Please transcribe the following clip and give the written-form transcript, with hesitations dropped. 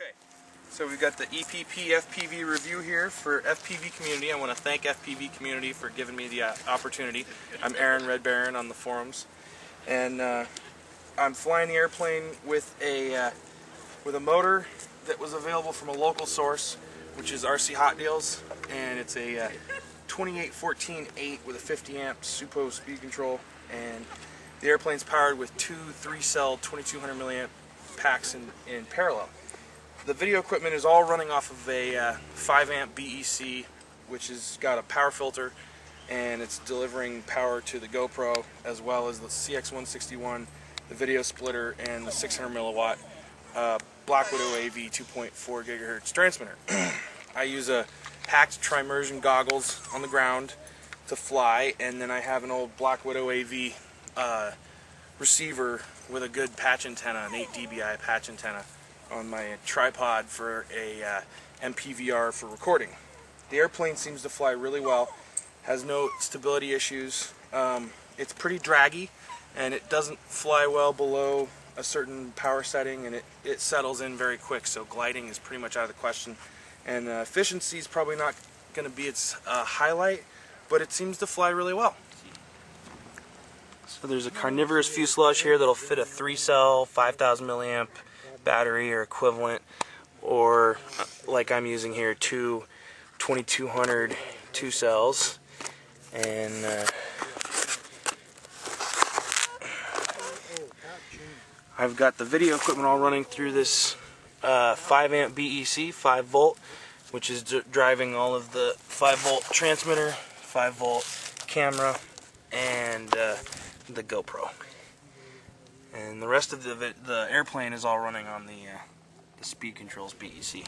Okay, so we've got the EPP FPV review here for FPV-Community. I want to thank FPV-Community for giving me the opportunity. I'm Aaron Red Baron on the forums, and I'm flying the airplane with a motor that was available from a local source, which is RC Hot Deals, and it's a 2814-8 with a 50 amp Supo speed control, and the airplane's powered with two 3-cell 2200 milliamp packs in parallel. The video equipment is all running off of a 5 amp BEC, which has got a power filter, and it's delivering power to the GoPro as well as the CX161, the video splitter, and the 600 milliwatt Black Widow AV 2.4 gigahertz transmitter. I use a hacked tri-immersion goggles on the ground to fly, and then I have an old Black Widow AV receiver with a good patch antenna, an 8 dBi patch antenna, on my tripod for a MPVR for recording. The airplane seems to fly really well, has no stability issues. It's pretty draggy, and it doesn't fly well below a certain power setting, and it settles in very quick, so gliding is pretty much out of the question. And efficiency is probably not going to be its highlight, but it seems to fly really well. So there's a carnivorous fuselage here that'll fit a 3-cell 5000 milliamp battery or equivalent, or like I'm using here, two 2200 2-cells, and I've got the video equipment all running through this 5 amp BEC 5 volt, which is driving all of the 5 volt transmitter, 5 volt camera, and the GoPro. And the rest of the airplane is all running on the speed controls BEC.